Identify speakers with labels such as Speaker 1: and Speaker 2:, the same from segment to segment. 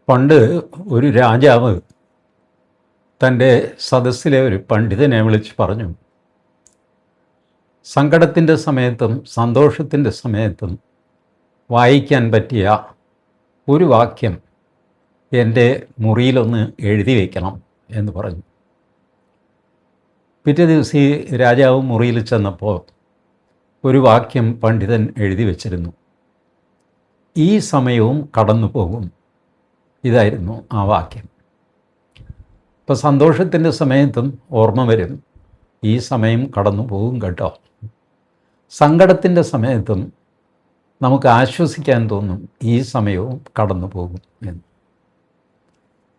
Speaker 1: പണ്ട് ഒരു രാജാവ് തൻ്റെ സദസ്സിലെ ഒരു പണ്ഡിതനെ വിളിച്ച് പറഞ്ഞു, സങ്കടത്തിൻ്റെ സമയത്തും സന്തോഷത്തിൻ്റെ സമയത്തും വായിക്കാൻ പറ്റിയ ഒരു വാക്യം എൻ്റെ മുറിയിലൊന്ന് എഴുതി വയ്ക്കണം എന്ന് പറഞ്ഞു. പിറ്റേ ദിവസം ഈ രാജാവ് മുറിയിൽ ചെന്നപ്പോൾ ഒരു വാക്യം പണ്ഡിതൻ എഴുതി വച്ചിരുന്നു. ഈ സമയവും കടന്നു പോകും. ഇതായിരുന്നു ആ വാക്യം. ഇപ്പോൾ സന്തോഷത്തിൻ്റെ സമയത്തും ഓർമ്മ വരും, ഈ സമയം കടന്നു പോകും കേട്ടോ. സങ്കടത്തിൻ്റെ സമയത്തും നമുക്ക് ആശ്വസിക്കാൻ തോന്നും, ഈ സമയവും കടന്നു പോകും എന്ന്.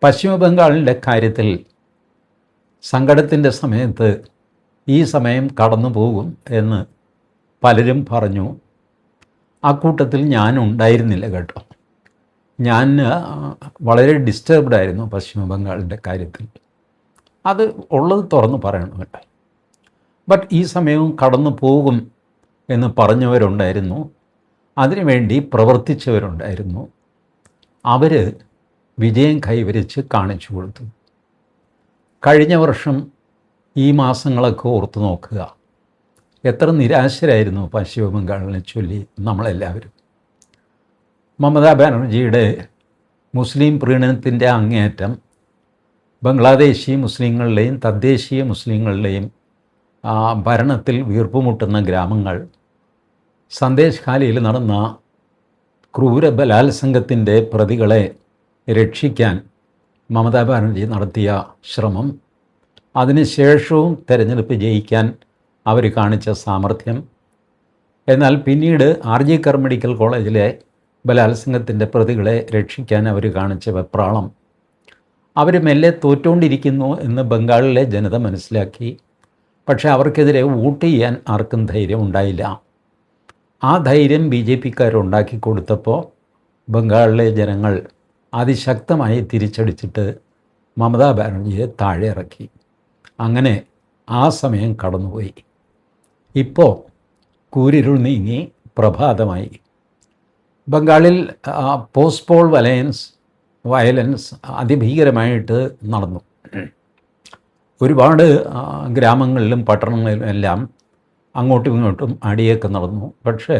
Speaker 1: പശ്ചിമ ബംഗാളിൻ്റെ കാര്യത്തിൽ സങ്കടത്തിൻ്റെ സമയത്ത് ഈ സമയം കടന്നു പോകും എന്ന് പലരും പറഞ്ഞു. ആ കൂട്ടത്തിൽ ഞാനുണ്ടായിരുന്നില്ല കേട്ടോ. ഞാൻ വളരെ ഡിസ്റ്റർബ്ഡ് ആയിരുന്നു പശ്ചിമ ബംഗാളിൻ്റെ കാര്യത്തിൽ. അത് ഉള്ളത് തുറന്ന് പറയണമല്ലോ. ബട്ട് ഈ സമയവും കടന്നു പോകും എന്ന് പറഞ്ഞവരുണ്ടായിരുന്നു, അതിനുവേണ്ടി പ്രവർത്തിച്ചവരുണ്ടായിരുന്നു. അവർ വിജയം കൈവരിച്ച് കാണിച്ചു കൊടുത്തു. കഴിഞ്ഞ വർഷം ഈ മാസങ്ങളൊക്കെ ഓർത്തു നോക്കുക, എത്ര നിരാശരായിരുന്നു പശ്ചിമ ബംഗാളിനെ ചൊല്ലി നമ്മളെല്ലാവരും. മമതാ ബാനർജിയുടെ മുസ്ലിം പ്രീണനത്തിൻ്റെ അങ്ങേയറ്റം ബംഗ്ലാദേശി മുസ്ലിങ്ങളുടെയും തദ്ദേശീയ മുസ്ലിങ്ങളുടെയും ഭരണത്തിൽ വീർപ്പുമുട്ടുന്ന ഗ്രാമങ്ങൾ, സന്ദേശ് ഖാലിയിൽ നടന്ന ക്രൂര ബലാത്സംഗത്തിൻ്റെ പ്രതികളെ രക്ഷിക്കാൻ മമതാ ബാനർജി നടത്തിയ ശ്രമം, അതിനുശേഷവും തെരഞ്ഞെടുപ്പ് ജയിക്കാൻ അവർ കാണിച്ച സാമർഥ്യം, എന്നാൽ പിന്നീട് RG കർ മെഡിക്കൽ കോളേജിലെ ബലാത്സംഗത്തിൻ്റെ പ്രതികളെ രക്ഷിക്കാൻ അവർ കാണിച്ച വെപ്രാളം, അവർ മെല്ലെ തോറ്റുകൊണ്ടിരിക്കുന്നു എന്ന് ബംഗാളിലെ ജനത മനസ്സിലാക്കി. പക്ഷേ അവർക്കെതിരെ വോട്ട് ചെയ്യാൻ ആർക്കും ധൈര്യം ഉണ്ടായില്ല. ആ ധൈര്യം BJPക്കാരുണ്ടാക്കി കൊടുത്തപ്പോൾ ബംഗാളിലെ ജനങ്ങൾ അതിശക്തമായി തിരിച്ചടിച്ചിട്ട് മമതാ ബാനർജിയെ താഴെ ഇറക്കി. അങ്ങനെ ആ സമയം കടന്നുപോയി. ഇപ്പോൾ കൂരിരുൾ നീങ്ങി പ്രഭാതമായി. ബംഗാളിൽ പോസ്റ്റ് പോൾ വയലൻസ് അതിഭീകരമായിട്ട് നടന്നു. ഒരുപാട് ഗ്രാമങ്ങളിലും പട്ടണങ്ങളിലും എല്ലാം അങ്ങോട്ടും ഇങ്ങോട്ടും അടിയൊക്കെ നടന്നു. പക്ഷേ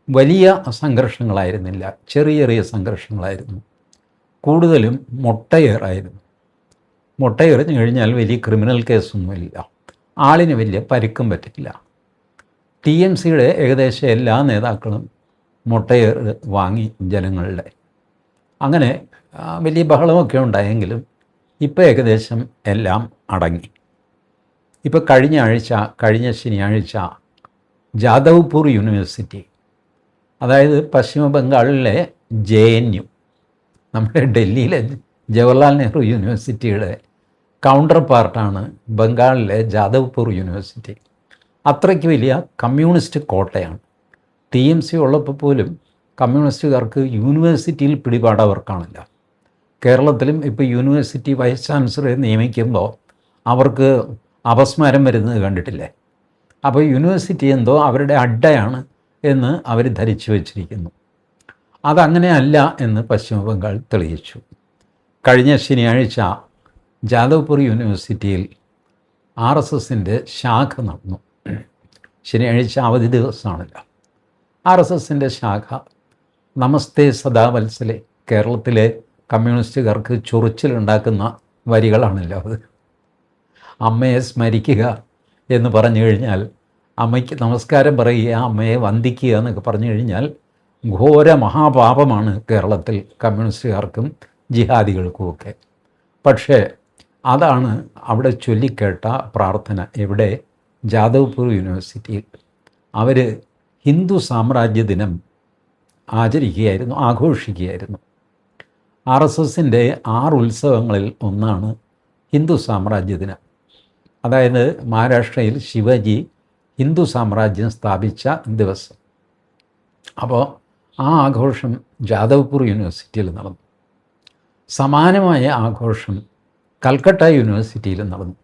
Speaker 1: വലിയ സംഘർഷങ്ങളായിരുന്നില്ല, ചെറിയ ചെറിയ സംഘർഷങ്ങളായിരുന്നു. കൂടുതലും മൊട്ടയേറായിരുന്നു. മൊട്ടയെറിഞ്ഞു കഴിഞ്ഞാൽ വലിയ ക്രിമിനൽ കേസൊന്നുമില്ല, ആളിന് വലിയ പരിക്കും പറ്റില്ല. TMCയുടെ ഏകദേശം എല്ലാ നേതാക്കളും മൊട്ടയേർ വാങ്ങി ജനങ്ങളുടെ. അങ്ങനെ വലിയ ബഹളമൊക്കെ ഉണ്ടായെങ്കിലും ഇപ്പോൾ ഏകദേശം എല്ലാം അടങ്ങി. ഇപ്പോൾ കഴിഞ്ഞ ശനിയാഴ്ച ജാദവ്പൂർ യൂണിവേഴ്സിറ്റി, അതായത് പശ്ചിമ ബംഗാളിലെ JNU, നമ്മുടെ ഡൽഹിയിലെ ജവഹർലാൽ നെഹ്റു യൂണിവേഴ്സിറ്റിയുടെ കൗണ്ടർ പാർട്ടാണ് ബംഗാളിലെ ജാദവ്പൂർ യൂണിവേഴ്സിറ്റി. അത്രയ്ക്ക് വലിയ കമ്മ്യൂണിസ്റ്റ് കോട്ടയാണ്. TMC ഉള്ളപ്പോൾ പോലും കമ്മ്യൂണിസ്റ്റുകാർക്ക് യൂണിവേഴ്സിറ്റിയിൽ പിടിപാട് അവർക്കാണില്ല. കേരളത്തിലും ഇപ്പോൾ യൂണിവേഴ്സിറ്റി വൈസ് ചാൻസലറെ നിയമിക്കുമ്പോൾ അവർക്ക് അപസ്മാരം വരുന്നത് കണ്ടിട്ടില്ലേ? അപ്പോൾ യൂണിവേഴ്സിറ്റി എന്തോ അവരുടെ അഡ്ഡയാണ് എന്ന് അവർ ധരിച്ചു വച്ചിരിക്കുന്നു. അതങ്ങനെയല്ല എന്ന് പശ്ചിമ ബംഗാൾ തെളിയിച്ചു. കഴിഞ്ഞ ശനിയാഴ്ച ജാദവ്പൂർ യൂണിവേഴ്സിറ്റിയിൽ RSSൻ്റെ ശാഖ നടന്നു. ശനിയാഴ്ച അവധി ദിവസമാണല്ലോ. RSSൻ്റെ ശാഖ നമസ്തേ സദാവത്സലെ, കേരളത്തിലെ കമ്മ്യൂണിസ്റ്റുകാർക്ക് ചൊറിച്ചിലുണ്ടാക്കുന്ന വരികളാണല്ലോ അത്. അമ്മയെ സ്മരിക്കുക എന്ന് പറഞ്ഞു കഴിഞ്ഞാൽ, അമ്മയ്ക്ക് നമസ്കാരം പറയുക, അമ്മയെ വന്ദിക്കുക എന്നൊക്കെ പറഞ്ഞു കഴിഞ്ഞാൽ ഘോര മഹാപാപമാണ് കേരളത്തിൽ കമ്മ്യൂണിസ്റ്റുകാർക്കും ജിഹാദികൾക്കുമൊക്കെ. പക്ഷേ അതാണ് അവിടെ ചൊല്ലിക്കേട്ട പ്രാർത്ഥന. ഇവിടെ ജാദവ്പൂർ യൂണിവേഴ്സിറ്റിയിൽ അവർ ഹിന്ദു സാമ്രാജ്യ ദിനം ആഘോഷിക്കുകയായിരുന്നു. RSSൻ്റെ 6 ഉത്സവങ്ങളിൽ ഒന്നാണ് ഹിന്ദു സാമ്രാജ്യ ദിനം. അതായത് മഹാരാഷ്ട്രയിൽ ശിവജി ഹിന്ദു സാമ്രാജ്യം സ്ഥാപിച്ച ദിവസം. അപ്പോൾ ആ ആഘോഷം ജാദവ്പൂർ യൂണിവേഴ്സിറ്റിയിൽ നടന്നു. സമാനമായ ആഘോഷം കൽക്കട്ട യൂണിവേഴ്സിറ്റിയിൽ നടന്നു.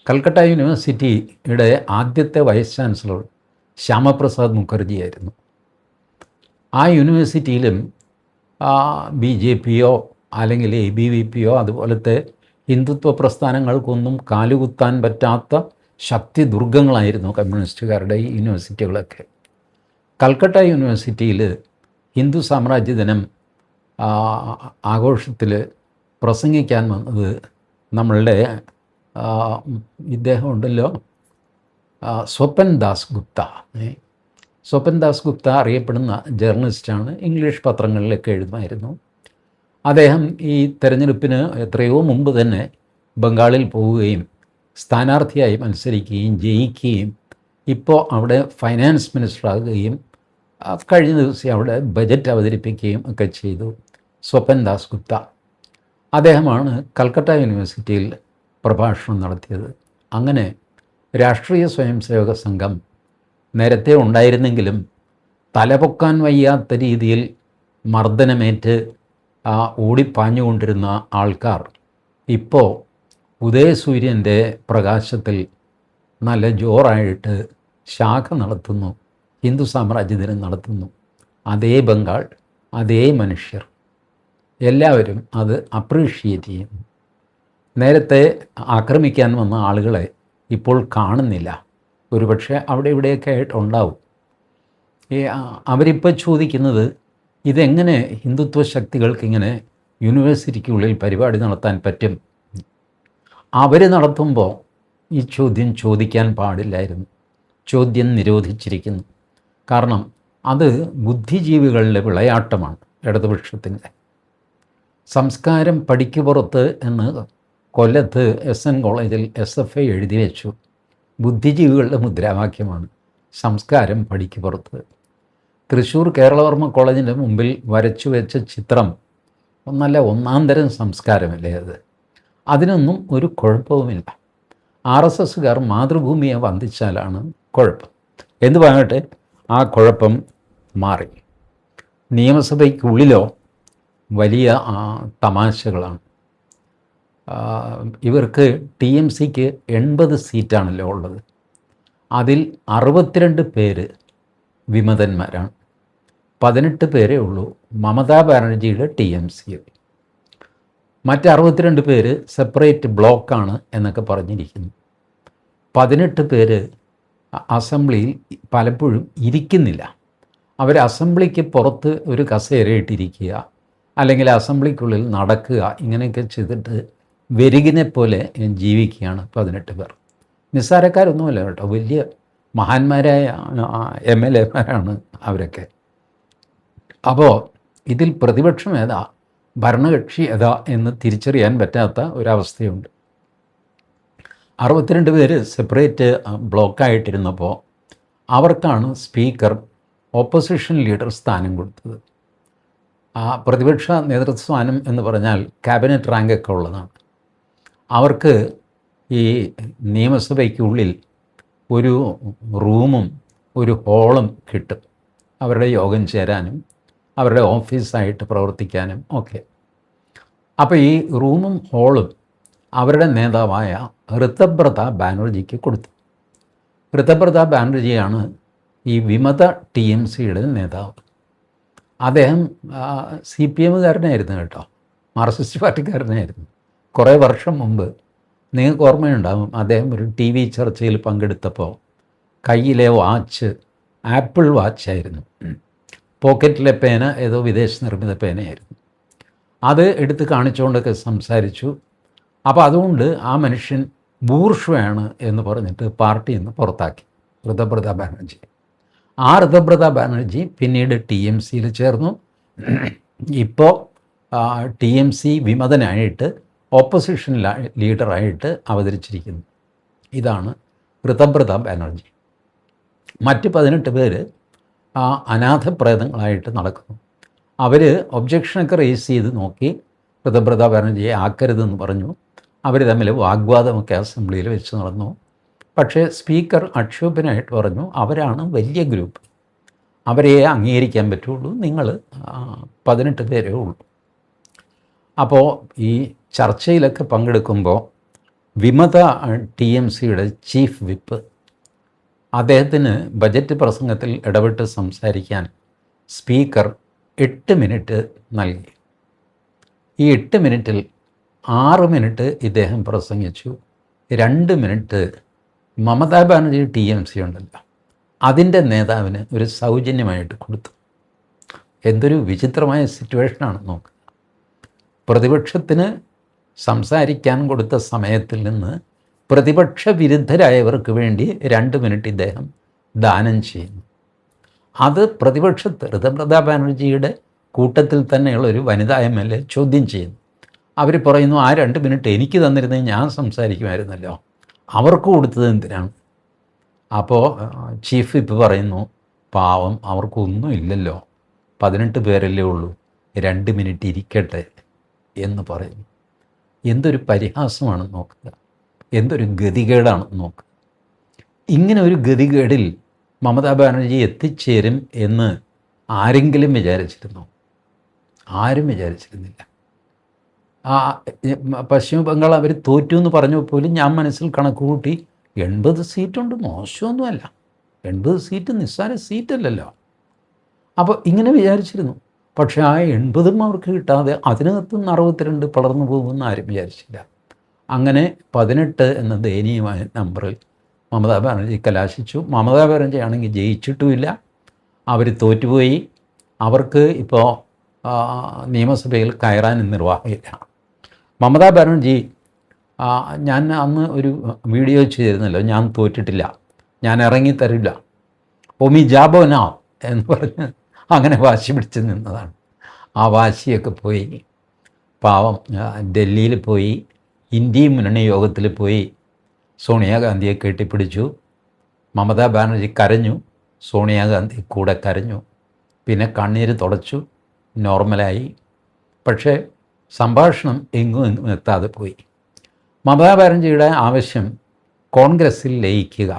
Speaker 1: കൽക്കട്ട യൂണിവേഴ്സിറ്റിയുടെ ആദ്യത്തെ വൈസ് ബി ജെ പിയോ അല്ലെങ്കിൽ എ ബി വി പിയോ അതുപോലത്തെ ഹിന്ദുത്വ പ്രസ്ഥാനങ്ങൾക്കൊന്നും കാലുകുത്താൻ പറ്റാത്ത ശക്തി ദുർഗങ്ങളായിരുന്നു കമ്മ്യൂണിസ്റ്റുകാരുടെ ഈ യൂണിവേഴ്സിറ്റികളൊക്കെ. കൽക്കട്ട യൂണിവേഴ്സിറ്റിയിൽ ഹിന്ദു സാമ്രാജ്യ ദിനം ആഘോഷത്തിൽ പ്രസംഗിക്കാൻ വന്നത് നമ്മളുടെ ഇദ്ദേഹം ഉണ്ടല്ലോ, സ്വപൻ ദാസ് ഗുപ്ത. സ്വപൻ ദാസ് ഗുപ്ത അറിയപ്പെടുന്ന ജേർണലിസ്റ്റാണ്, ഇംഗ്ലീഷ് പത്രങ്ങളിലൊക്കെ എഴുതുമായിരുന്നു. അദ്ദേഹം ഈ തെരഞ്ഞെടുപ്പിന് എത്രയോ മുമ്പ് തന്നെ ബംഗാളിൽ പോവുകയും സ്ഥാനാർത്ഥിയായി മത്സരിക്കുകയും ജയിക്കുകയും ഇപ്പോൾ അവിടെ ഫൈനാൻസ് മിനിസ്റ്ററാകുകയും കഴിഞ്ഞ ദിവസം അവിടെ ബജറ്റ് അവതരിപ്പിക്കുകയും ഒക്കെ ചെയ്തു. സ്വപൻ ദാസ് ഗുപ്ത അദ്ദേഹമാണ് കൽക്കട്ട യൂണിവേഴ്സിറ്റിയിൽ പ്രഭാഷണം നടത്തിയത്. അങ്ങനെ രാഷ്ട്രീയ സ്വയംസേവക സംഘം നേരത്തെ ഉണ്ടായിരുന്നെങ്കിലും തലപൊക്കാൻ വയ്യാത്ത രീതിയിൽ മർദ്ദനമേറ്റ് ഓടിപ്പാഞ്ഞുകൊണ്ടിരുന്ന ആൾക്കാർ ഇപ്പോൾ ഉദയസൂര്യൻ്റെ പ്രകാശത്തിൽ നല്ല ജോറായിട്ട് ശാഖ നടത്തുന്നു, ഹിന്ദു സാമ്രാജ്യ ദിനം നടത്തുന്നു. അതേ ബംഗാൾ, അതേ മനുഷ്യർ, എല്ലാവരും അത് അപ്രീഷിയേറ്റ് ചെയ്യുന്നു. നേരത്തെ ആക്രമിക്കാൻ വന്ന ആളുകളെ ഇപ്പോൾ കാണുന്നില്ല. ഒരുപക്ഷെ അവിടെ ഇവിടെയൊക്കെ ആയിട്ട് ഉണ്ടാവും. അവരിപ്പോൾ ചോദിക്കുന്നത് ഇതെങ്ങനെ ഹിന്ദുത്വ ശക്തികൾക്കിങ്ങനെ യൂണിവേഴ്സിറ്റിക്കുള്ളിൽ പരിപാടി നടത്താൻ പറ്റും? അവർ നടത്തുമ്പോൾ ഈ ചോദ്യം ചോദിക്കാൻ പാടില്ലായിരുന്നു. ചോദ്യം നിരോധിച്ചിരിക്കുന്നു. കാരണം അത് ബുദ്ധിജീവികളുടെ വിളയാട്ടമാണ്. ഇടതുപക്ഷത്തിൻ്റെ സംസ്കാരം പടിക്ക് പുറത്ത് എന്ന് കൊല്ലത്ത് SN കോളേജിൽ SFI എഴുതി വെച്ചു. ബുദ്ധിജീവികളുടെ മുദ്രാവാക്യമാണ് സംസ്കാരം പടിക്ക് പുറത്ത്. തൃശ്ശൂർ കേരളവർമ്മ കോളേജിൻ്റെ മുമ്പിൽ വരച്ചു വെച്ച ചിത്രം നല്ല ഒന്നാം തരം സംസ്കാരമല്ലേ അത്? അതിനൊന്നും ഒരു കുഴപ്പവുമില്ല. RSSകാർ മാതൃഭൂമിയെ വന്ദിച്ചാലാണ് കുഴപ്പം. എന്ത് പറയട്ടെ, ആ കുഴപ്പം മാറി. നിയമസഭയ്ക്കുള്ളിലോ വലിയ തമാശകളാണ്. ഇവർക്ക് TMCക്ക് 80 സീറ്റാണല്ലോ ഉള്ളത്. അതിൽ 62 പേര് വിമതന്മാരാണ്. 18 പേരേ ഉള്ളൂ മമതാ ബാനർജിയുടെ TMCയിൽ. മറ്റ് 62 പേര് സെപ്പറേറ്റ് ബ്ലോക്കാണ് എന്നൊക്കെ പറഞ്ഞിരിക്കുന്നു. 18 പേര് അസംബ്ലിയിൽ പലപ്പോഴും ഇരിക്കുന്നില്ല. അവർ അസംബ്ലിക്ക് പുറത്ത് ഒരു കസേരയിട്ടിരിക്കുക, അല്ലെങ്കിൽ അസംബ്ലിക്കുള്ളിൽ നടക്കുക, ഇങ്ങനെയൊക്കെ ചെയ്തിട്ട് വെരുകിനെ പോലെ ജീവിക്കുകയാണ് 18 പേർ. നിസ്സാരക്കാരൊന്നുമല്ല കേട്ടോ, വലിയ മഹാന്മാരായ MLAമാരാണ് അവരൊക്കെ. അപ്പോൾ ഇതിൽ പ്രതിപക്ഷം ഏതാ ഭരണകക്ഷി ഏതാ എന്ന് തിരിച്ചറിയാൻ പറ്റാത്ത ഒരവസ്ഥയുണ്ട്. 62 പേര് സെപ്പറേറ്റ് ബ്ലോക്കായിട്ടിരുന്നപ്പോൾ അവർക്കാണ് സ്പീക്കർ ഓപ്പോസിഷൻ ലീഡർ സ്ഥാനം കൊടുത്തത്. പ്രതിപക്ഷ നേതൃസ്ഥാനം എന്ന് പറഞ്ഞാൽ ക്യാബിനറ്റ് റാങ്കൊക്കെ ഉള്ളതാണ്. അവർക്ക് ഈ നിയമസഭയ്ക്കുള്ളിൽ ഒരു റൂമും ഒരു ഹോളും കിട്ടും, അവരുടെ യോഗം ചേരാനും അവരുടെ ഓഫീസായിട്ട് പ്രവർത്തിക്കാനും ഒക്കെ. അപ്പോൾ ഈ റൂമും ഹോളും അവരുടെ നേതാവായ ഋതബ്രത ബാനർജിക്ക് കൊടുത്തു. ഋതബ്രത ബാനർജിയാണ് ഈ വിമത TMCയുടെ നേതാവ്. അദ്ദേഹം CPMകാരനായിരുന്നു കേട്ടോ, മാർക്സിസ്റ്റ് പാർട്ടിക്കാരനായിരുന്നു. കുറേ വർഷം മുമ്പ് നിങ്ങൾക്ക് ഓർമ്മയുണ്ടാകും, അദ്ദേഹം ഒരു TV ചർച്ചയിൽ പങ്കെടുത്തപ്പോൾ കയ്യിലെ വാച്ച് ആപ്പിൾ വാച്ചായിരുന്നു, പോക്കറ്റിലെ പേന ഏതോ വിദേശ നിർമ്മിത പേനയായിരുന്നു. അത് എടുത്ത് കാണിച്ചുകൊണ്ടൊക്കെ സംസാരിച്ചു. അപ്പോൾ അതുകൊണ്ട് ആ മനുഷ്യൻ ബൂർഷ്വയാണ് എന്ന് പറഞ്ഞിട്ട് പാർട്ടിയിൽ നിന്ന് പുറത്താക്കി ഋതബ്രത ബാനർജി. ആ ഋതബ്രത ബാനർജി പിന്നീട് TMCയിൽ ചേർന്നു. ഇപ്പോൾ TMC വിമതനായിട്ട് ഓപ്പോസിഷൻ ലീഡറായിട്ട് അവതരിച്ചിരിക്കുന്നു. ഇതാണ് ഋതബ്രത ബാനർജി. മറ്റ് 18 പേര് അനാഥപ്രേതങ്ങളായിട്ട് നടക്കുന്നു. അവർ ഒബ്ജക്ഷനൊക്കെ റേസ് ചെയ്ത് നോക്കി, ഋതബ്രത ബാനർജിയെ ആക്കരുതെന്ന് പറഞ്ഞു. അവർ തമ്മിൽ വാഗ്വാദമൊക്കെ അസംബ്ലിയിൽ വെച്ച് നടന്നു. പക്ഷേ സ്പീക്കർ അക്ഷോഭ്യനായിട്ട് പറഞ്ഞു, അവരാണ് വലിയ ഗ്രൂപ്പ്, അവരെ അംഗീകരിക്കാൻ പറ്റുള്ളൂ, നിങ്ങൾ 18 പേരേ ഉള്ളൂ. അപ്പോൾ ഈ ചർച്ചയിലൊക്കെ പങ്കെടുക്കുമ്പോൾ വിമത TMCയുടെ ചീഫ് വിപ്പ് അദ്ദേഹത്തിന് ബജറ്റ് പ്രസംഗത്തിൽ ഇടപെട്ട് സംസാരിക്കാൻ സ്പീക്കർ 8 മിനിറ്റ് നൽകി. ഈ 8 മിനിറ്റിൽ 6 മിനിറ്റ് ഇദ്ദേഹം പ്രസംഗിച്ചു, 2 മിനിറ്റ് മമതാ ബാനർജി TMC ഉണ്ടല്ലോ അതിൻ്റെ നേതാവിന് ഒരു സൗജന്യമായിട്ട് കൊടുത്തു. എന്തൊരു വിചിത്രമായ സിറ്റുവേഷനാണ് നോക്കുക. പ്രതിപക്ഷത്തിന് സംസാരിക്കാൻ കൊടുത്ത സമയത്തിൽ നിന്ന് പ്രതിപക്ഷ വിരുദ്ധരായവർക്ക് വേണ്ടി 2 മിനിറ്റ് ഇദ്ദേഹം ദാനം ചെയ്യുന്നു. അത് പ്രതിപക്ഷത്ത് ഋതുപ്രതാപ് ബാനർജിയുടെ കൂട്ടത്തിൽ തന്നെയുള്ള ഒരു വനിതാ MLA ചോദ്യം ചെയ്യുന്നു. അവർ പറയുന്നു, ആ 2 മിനിറ്റ് എനിക്ക് തന്നിരുന്നെങ്കിൽ ഞാൻ സംസാരിക്കുമായിരുന്നല്ലോ, അവർക്ക് കൊടുത്തത് എന്തിനാണ്? അപ്പോൾ ചീഫ് വിപ്പ് പറയുന്നു, പാവം അവർക്കൊന്നും ഇല്ലല്ലോ, 18 പേരല്ലേ ഉള്ളൂ, 2 മിനിറ്റ് ഇരിക്കട്ടെ എന്ന് പറയുന്നു. എന്തൊരു പരിഹാസമാണ് നോക്കുക, എന്തൊരു ഗതികേടാണ് നോക്കുക. ഇങ്ങനെ ഒരു ഗതികേടിൽ മമതാ ബാനർജി എത്തിച്ചേരും എന്ന് ആരെങ്കിലും വിചാരിച്ചിരുന്നോ? ആരും വിചാരിച്ചിരുന്നില്ല. പശ്ചിമ ബംഗാൾ അവർ തോറ്റു എന്ന് പറഞ്ഞപ്പോൾ പോലും ഞാൻ മനസ്സിൽ കണക്ക് കൂട്ടി 80 സീറ്റുണ്ട്, മോശമൊന്നുമല്ല, 80 സീറ്റ് നിസ്സാര സീറ്റല്ലല്ലോ. അപ്പോൾ ഇങ്ങനെ വിചാരിച്ചിരുന്നു. പക്ഷേ ആ 80ഉം അവർക്ക് കിട്ടാതെ അതിനകത്തുനിന്ന് 62 പടർന്നു പോകുമെന്ന് ആരും വിചാരിച്ചില്ല. അങ്ങനെ 18 എന്ന ദയനീയമായ നമ്പറിൽ മമതാ ബാനർജി കലാശിച്ചു. മമതാ ബാനർജി ആണെങ്കിൽ ജയിച്ചിട്ടുമില്ല, അവർ തോറ്റുപോയി. അവർക്ക് ഇപ്പോൾ നിയമസഭയിൽ കയറാൻ നിർവാഹമില്ല. മമതാ ബാനർജി, ഞാൻ അന്ന് ഒരു വീഡിയോ ചെയ്തിരുന്നല്ലോ, ഞാൻ തോറ്റിട്ടില്ല, ഞാൻ ഇറങ്ങിത്തരില്ല, ഒമി ജാബോനാ എന്ന് പറഞ്ഞ് അങ്ങനെ വാശി പിടിച്ച് നിന്നതാണ്. ആ വാശിയൊക്കെ പോയി. പാവം ഡൽഹിയിൽ പോയി, ഇന്ത്യ മുന്നണി യോഗത്തിൽ പോയി സോണിയാഗാന്ധിയെ കെട്ടിപ്പിടിച്ചു. മമതാ ബാനർജി കരഞ്ഞു, സോണിയാഗാന്ധി കൂടെ കരഞ്ഞു. പിന്നെ കണ്ണീര് തുടച്ചു, നോർമലായി. പക്ഷേ സംഭാഷണം എങ്ങും എത്താതെ പോയി. മമതാ ബാനർജിയുടെ ആവശ്യം കോൺഗ്രസ്സിൽ ലയിക്കുക,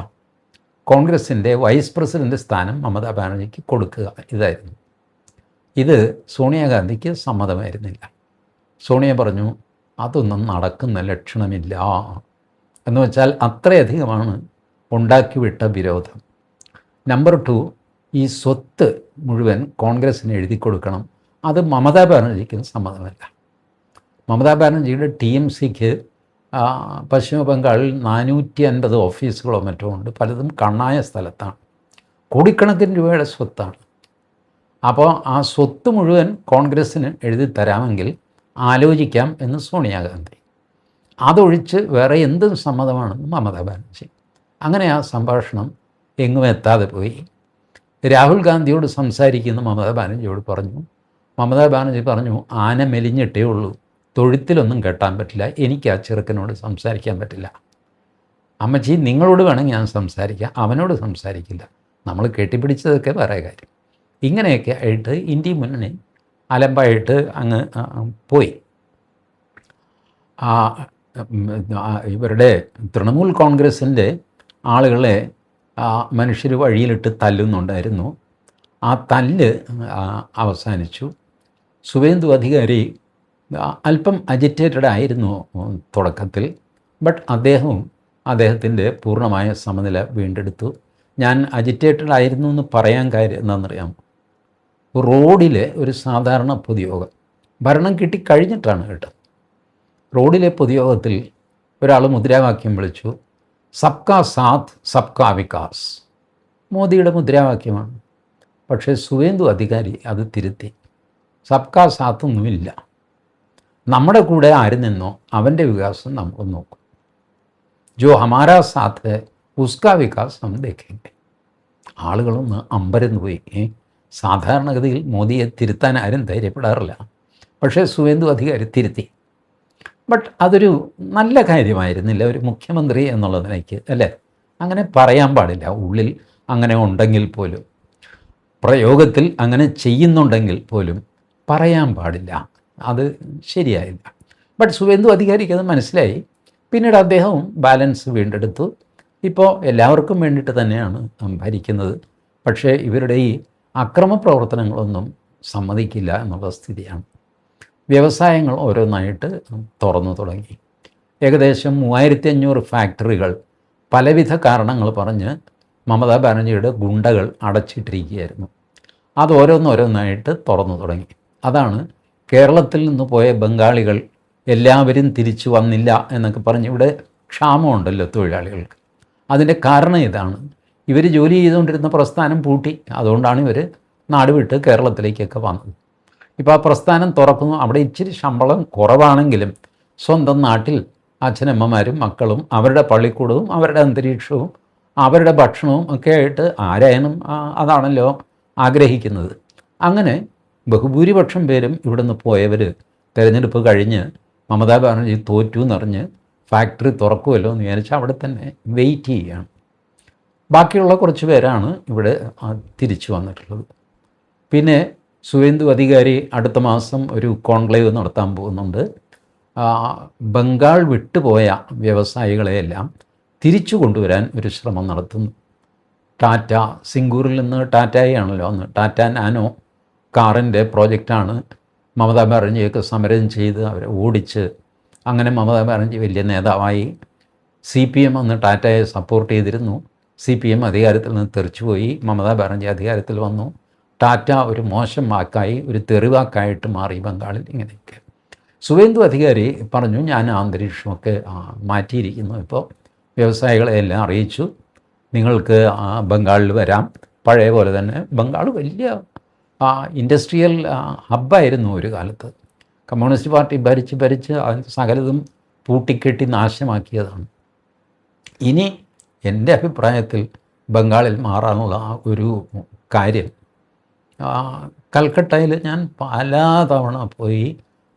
Speaker 1: കോൺഗ്രസിൻ്റെ വൈസ് പ്രസിഡൻ്റ് സ്ഥാനം മമതാ ബാനർജിക്ക് കൊടുക്കുക, ഇതായിരുന്നു. ഇത് സോണിയാഗാന്ധിക്ക് സമ്മതമായിരുന്നില്ല. സോണിയ പറഞ്ഞു, അതൊന്നും നടക്കുന്ന ലക്ഷണമില്ല എന്ന് വെച്ചാൽ അത്രയധികമാണ് ഉണ്ടാക്കിവിട്ട വിരോധം. നമ്പർ 2, ഈ സ്വത്ത് മുഴുവൻ കോൺഗ്രസ്സിന് എഴുതി കൊടുക്കണം, അത് മമതാ ബാനർജിക്കും സമ്മതമല്ല. മമതാ ബാനർജിയുടെ TMCക്ക് പശ്ചിമ ബംഗാളിൽ 450 ഓഫീസുകളോ മറ്റോ ഉണ്ട്, പലതും കണ്ണായ സ്ഥലത്താണ്, കോടിക്കണക്കിന് രൂപയുടെ സ്വത്താണ്. അപ്പോൾ ആ സ്വത്ത് മുഴുവൻ കോൺഗ്രസ്സിന് എഴുതി തരാമെങ്കിൽ ആലോചിക്കാം എന്ന് സോണിയാഗാന്ധി. അതൊഴിച്ച് വേറെ എന്തും സമ്മതമാണെന്ന് മമതാ ബാനർജി. അങ്ങനെ ആ സംഭാഷണം എങ്ങും എത്താതെ പോയി. രാഹുൽ ഗാന്ധിയോട് സംസാരിക്കുന്ന മമതാ ബാനർജിയോട് പറഞ്ഞു. മമതാ ബാനർജി പറഞ്ഞു, ആന മെലിഞ്ഞിട്ടേ ഉള്ളൂ, തൊഴുത്തിലൊന്നും കെട്ടാൻ പറ്റില്ല, എനിക്ക് ആ ചെറുക്കനോട് സംസാരിക്കാൻ പറ്റില്ല. അമ്മച്ചി, നിങ്ങളോട് വേണമെങ്കിൽ ഞാൻ സംസാരിക്കാം, അവനോട് സംസാരിക്കില്ല, നമ്മൾ കെട്ടിപ്പിടിച്ചതൊക്കെ വേറെ കാര്യം. ഇങ്ങനെയൊക്കെ ആയിട്ട് ഇന്ത്യ മുന്നണി അലമ്പായിട്ട് അങ്ങ് പോയി. ഇവരുടെ തൃണമൂൽ കോൺഗ്രസിൻ്റെ ആളുകളെ മനുഷ്യർ വഴിയിലിട്ട് തല്ലുന്നുണ്ടായിരുന്നു. ആ തല്ല് അവസാനിച്ചു. സുവേന്ദു അധികാരി അല്പം അജിറ്റേറ്റഡ് ആയിരുന്നു തുടക്കത്തിൽ, ബട്ട് അദ്ദേഹത്തിൻ്റെ പൂർണ്ണമായ സമനില വീണ്ടെടുത്തു. ഞാൻ അജിറ്റേറ്റഡ് ആയിരുന്നു എന്ന് പറയാൻ കാര്യം എന്താണെന്നറിയാം, റോഡിലെ ഒരു സാധാരണ പൊതുയോഗം, ഭരണം കിട്ടിക്കഴിഞ്ഞിട്ടാണ് കേട്ടോ, റോഡിലെ പൊതുയോഗത്തിൽ ഒരാൾ മുദ്രാവാക്യം വിളിച്ചു, സബ്കാ സാത്ത് സബ്കാ വികാസ്, മോദിയുടെ മുദ്രാവാക്യമാണ്. പക്ഷേ സുവേന്ദു അധികാരി അത് തിരുത്തി, സബ്കാ സാത്തൊന്നുമില്ല, നമ്മുടെ കൂടെ ആര് നിന്നോ അവൻ്റെ വികാസം നമുക്ക് നോക്കും, ജോ ഹമാരാ സാത്ത് ഉസ്കാ വികാസ് ഹം ദേഖേംഗെ. ആളുകളൊന്ന് അമ്പരന്ന് പോയി. സാധാരണഗതിയിൽ മോദിയെ തിരുത്താൻ ആരും ധൈര്യപ്പെടാറില്ല, പക്ഷേ സുവേന്ദു അധികാരി തിരുത്തി. ബട്ട് അതൊരു നല്ല കാര്യമായിരുന്നില്ല ഒരു മുഖ്യമന്ത്രി എന്നുള്ളതിലേക്ക്, അല്ലേ? അങ്ങനെ പറയാൻ പാടില്ല. ഉള്ളിൽ അങ്ങനെ ഉണ്ടെങ്കിൽ പോലും, പ്രയോഗത്തിൽ അങ്ങനെ ചെയ്യുന്നുണ്ടെങ്കിൽ പോലും പറയാൻ പാടില്ല, അത് ശരിയായില്ല. ബട്ട് സുവേന്ദു അധികാരിക്ക് അത് മനസ്സിലായി. പിന്നീട് അദ്ദേഹവും ബാലൻസ് വീണ്ടെടുത്തു. ഇപ്പോൾ എല്ലാവർക്കും വേണ്ടിയിട്ട് തന്നെയാണ് ഭരിക്കുന്നത്. പക്ഷേ ഇവരുടെ ഈ അക്രമ പ്രവർത്തനങ്ങളൊന്നും സമ്മതിക്കില്ല എന്നുള്ള സ്ഥിതിയാണ്. വ്യവസായങ്ങൾ ഓരോന്നായിട്ട് തുറന്നു തുടങ്ങി. ഏകദേശം 3500 ഫാക്ടറികൾ പലവിധ കാരണങ്ങൾ പറഞ്ഞ് മമതാ ബാനർജിയുടെ ഗുണ്ടകൾ അടച്ചിട്ടിരിക്കുകയായിരുന്നു. അത് ഓരോന്നോരോന്നായിട്ട് തുറന്നു തുടങ്ങി. അതാണ് കേരളത്തിൽ നിന്ന് പോയ ബംഗാളികൾ എല്ലാവരും തിരിച്ചു വന്നില്ല എന്നൊക്കെ പറഞ്ഞ് ഇവിടെ ക്ഷാമമുണ്ടല്ലോ തൊഴിലാളികൾക്ക്. അതിൻ്റെ കാരണം ഇതാണ്, ഇവർ ജോലി ചെയ്തുകൊണ്ടിരുന്ന പ്രസ്ഥാനം പൂട്ടി. അതുകൊണ്ടാണ് ഇവർ നാട് വിട്ട് കേരളത്തിലേക്കൊക്കെ വന്നത്. ഇപ്പോൾ ആ പ്രസ്ഥാനം തുറക്കുന്നു. അവിടെ ഇച്ചിരി ശമ്പളം കുറവാണെങ്കിലും സ്വന്തം നാട്ടിൽ അച്ഛനമ്മമാരും മക്കളും അവരുടെ പള്ളിക്കൂടവും അവരുടെ അന്തരീക്ഷവും അവരുടെ ഭക്ഷണവും ഒക്കെ ആയിട്ട് ആരായാലും അതാണല്ലോ ആഗ്രഹിക്കുന്നത്. അങ്ങനെ ബഹുഭൂരിപക്ഷം പേരും ഇവിടുന്ന് പോയവർ തിരഞ്ഞെടുപ്പ് കഴിഞ്ഞ് മമതാ ബാനർജി തോറ്റു എന്നറിഞ്ഞ് ഫാക്ടറി തുറക്കുമല്ലോ എന്ന് വിചാരിച്ച് അവിടെ തന്നെ വെയിറ്റ് ചെയ്യുകയാണ്. ബാക്കിയുള്ള കുറച്ച് പേരാണ് ഇവിടെ തിരിച്ചു വന്നിട്ടുള്ളത്. പിന്നെ സുവേന്ദു അധികാരി അടുത്ത മാസം ഒരു കോൺക്ലേവ് നടത്താൻ പോകുന്നുണ്ട്. ബംഗാൾ വിട്ടുപോയ വ്യവസായികളെയെല്ലാം തിരിച്ചു കൊണ്ടുവരാൻ ഒരു ശ്രമം നടത്തുന്നു. ടാറ്റ സിംഗൂറിൽ നിന്ന് ടാറ്റയാണല്ലോ അന്ന് ടാറ്റ നാനോ കാറിൻ്റെ പ്രോജക്റ്റാണ് മമതാ ബാനർജിയൊക്കെ സമരം ചെയ്ത് അവരെ ഓടിച്ച് അങ്ങനെ മമതാ ബാനർജി വലിയ നേതാവായി. CPM അന്ന് ടാറ്റയെ സപ്പോർട്ട് ചെയ്തിരുന്നു. CPM അധികാരത്തിൽ നിന്ന് തെറിച്ചുപോയി. മമതാ ബാനർജി അധികാരത്തിൽ വന്നു. ടാറ്റ ഒരു മോശം വാക്കായി, ഒരു തെറിവാക്കായിട്ട് മാറി ബംഗാളിൽ. ഇങ്ങനെയൊക്കെ സുവേന്ദു അധികാരി പറഞ്ഞു, ഞാൻ അന്തരീക്ഷമൊക്കെ മാറ്റിയിരിക്കുന്നു, ഇപ്പോൾ വ്യവസായികളെ എല്ലാം അറിയിച്ചു, നിങ്ങൾക്ക് ബംഗാളിൽ വരാം. പഴയ പോലെ തന്നെ ബംഗാൾ വലിയ ഇൻഡസ്ട്രിയൽ ഹബ്ബായിരുന്നു ഒരു കാലത്ത്. കമ്മ്യൂണിസ്റ്റ് പാർട്ടി ഭരിച്ച് സകലതും പൂട്ടിക്കെട്ടി നാശമാക്കിയതാണ്. ഇനി എൻ്റെ അഭിപ്രായത്തിൽ ബംഗാളിൽ മാറാനുള്ള ഒരു കാര്യം, കൽക്കട്ടയിൽ ഞാൻ പല തവണ പോയി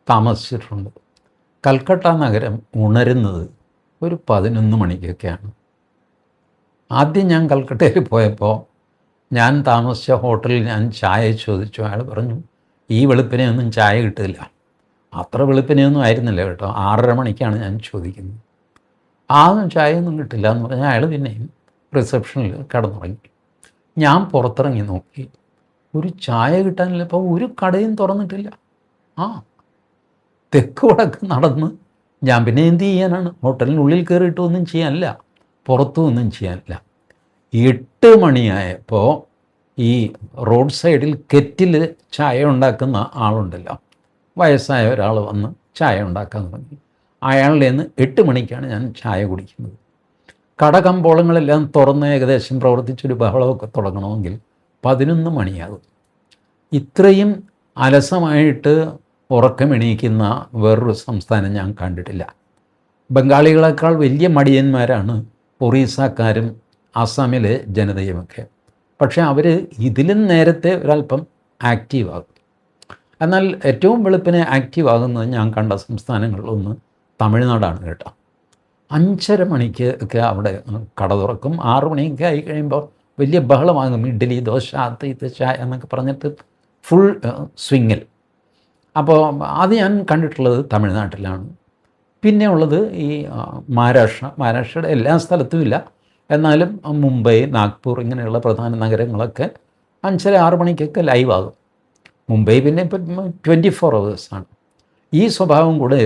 Speaker 1: താമസിച്ചിട്ടുണ്ട്. കൽക്കട്ട നഗരം ഉണരുന്നത് ഒരു 11 മണിക്കൊക്കെയാണ്. ആദ്യം ഞാൻ കൽക്കട്ടയിൽ പോയപ്പോൾ ഞാൻ താമസിച്ച ഹോട്ടലിൽ ഞാൻ ചായ ചോദിച്ചു. അയാൾ പറഞ്ഞു, ഈ വെളുപ്പിനെയൊന്നും ചായ കിട്ടില്ല. അത്ര വെളുപ്പിനെയൊന്നും ആയിരുന്നില്ല കേട്ടോ, 6:30 മണിക്കാണ് ഞാൻ ചോദിക്കുന്നത്. ചായയൊന്നും കിട്ടില്ല എന്ന് പറഞ്ഞാൽ അയാൾ പിന്നെയും റിസപ്ഷനിൽ കിടന്നുറങ്ങി. ഞാൻ പുറത്തിറങ്ങി നോക്കി, ഒരു ചായ കിട്ടാനില്ല. ഇപ്പോൾ ഒരു കടയും തുറന്നിട്ടില്ല. തെക്ക് വടക്ക് നടന്ന് ഞാൻ പിന്നെ എന്ത് ചെയ്യാനാണ്? ഹോട്ടലിനുള്ളിൽ കയറിയിട്ടൊന്നും ചെയ്യാനില്ല, പുറത്തും ഒന്നും ചെയ്യാനില്ല. 8 മണിയായപ്പോൾ ഈ റോഡ് സൈഡിൽ കെറ്റിൽ ചായ ഉണ്ടാക്കുന്ന ആളുണ്ടല്ലോ, വയസ്സായ ഒരാൾ വന്ന് ചായ ഉണ്ടാക്കാൻ തുടങ്ങി. അയാളുടെ നിന്ന് 8 മണിക്കാണ് ഞാൻ ചായ കുടിക്കുന്നത്. കടകമ്പോളങ്ങളെല്ലാം തുറന്ന് ഏകദേശം പ്രവർത്തിച്ചൊരു ബഹളമൊക്കെ തുടങ്ങണമെങ്കിൽ 11 മണിയാകും. ഇത്രയും അലസമായിട്ട് ഉറക്കമെണീക്കുന്ന വേറൊരു സംസ്ഥാനം ഞാൻ കണ്ടിട്ടില്ല. ബംഗാളികളെക്കാൾ വലിയ മടിയന്മാരാണ് ഒറീസക്കാരും അസാമിലെ ജനതയുമൊക്കെ. പക്ഷേ അവർ ഇതിലും നേരത്തെ ഒരല്പം ആക്റ്റീവാകും. എന്നാൽ ഏറ്റവും വെളുപ്പിനെ ആക്റ്റീവാകുന്നത് ഞാൻ കണ്ട സംസ്ഥാനങ്ങളിലൊന്ന് തമിഴ്നാടാണ് കേട്ടോ. 5:30 മണിക്ക് ഒക്കെ അവിടെ കട തുറക്കും. 6 മണിയൊക്കെ ആയി കഴിയുമ്പോൾ വലിയ ബഹളമാകും. ഇഡ്ഡലി, ദോശ, ഇത് ചായ എന്നൊക്കെ പറഞ്ഞിട്ട് ഫുൾ സ്വിങ്ങിൽ. അപ്പോൾ അത് ഞാൻ കണ്ടിട്ടുള്ളത് തമിഴ്നാട്ടിലാണ്. പിന്നെ ഉള്ളത് ഈ മഹാരാഷ്ട്രയുടെ എല്ലാ സ്ഥലത്തുമില്ല, എന്നാലും മുംബൈ, നാഗ്പൂർ ഇങ്ങനെയുള്ള പ്രധാന നഗരങ്ങളൊക്കെ 5:30-6 മണിക്കൊക്കെ ലൈവാകും. മുംബൈ പിന്നെ ഇപ്പം 24 hours. ഈ സ്വഭാവം കൂടെ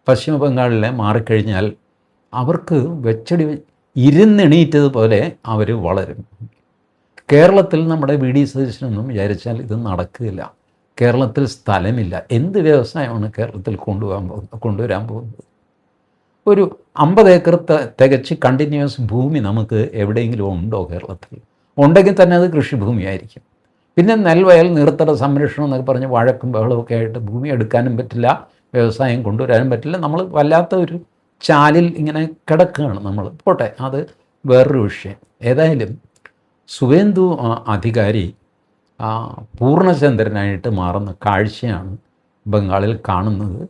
Speaker 1: പശ്ചിമ ബംഗാളിലെ മാറിക്കഴിഞ്ഞാൽ അവർക്ക് വെച്ചടി ഇരുന്നെണീറ്റതുപോലെ അവർ വളരും. കേരളത്തിൽ നമ്മുടെ VD സതീശനൊന്നും വിചാരിച്ചാൽ ഇത് നടക്കില്ല. കേരളത്തിൽ സ്ഥലമില്ല. എന്ത് വ്യവസായമാണ് കേരളത്തിൽ കൊണ്ടുവരാൻ പോകുന്നത്? ഒരു 50 ഏക്കർ തികച്ച് കണ്ടിന്യൂസ് ഭൂമി നമുക്ക് എവിടെയെങ്കിലും ഉണ്ടോ കേരളത്തിൽ? ഉണ്ടെങ്കിൽ തന്നെ അത് കൃഷിഭൂമിയായിരിക്കും. പിന്നെ നെൽവയൽ, നീർത്തട സംരക്ഷണം എന്നൊക്കെ പറഞ്ഞ് വഴക്കും ബഹളമൊക്കെ ആയിട്ട് ഭൂമി എടുക്കാനും പറ്റില്ല, വ്യവസായം കൊണ്ടുവരാനും പറ്റില്ല. നമ്മൾ വല്ലാത്ത ഒരു ചാലിൽ ഇങ്ങനെ കിടക്കുകയാണ് നമ്മൾ. പോട്ടെ, അത് വേറൊരു വിഷയം. ഏതായാലും സുവേന്ദു അധികാരി പൂർണ്ണചന്ദ്രനായിട്ട് മാറുന്ന കാഴ്ചയാണ് ബംഗാളിൽ കാണുന്നത്.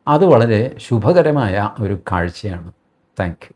Speaker 1: അത് വളരെ ശുഭകരമായ ഒരു കാഴ്ചയാണ്. Thank you.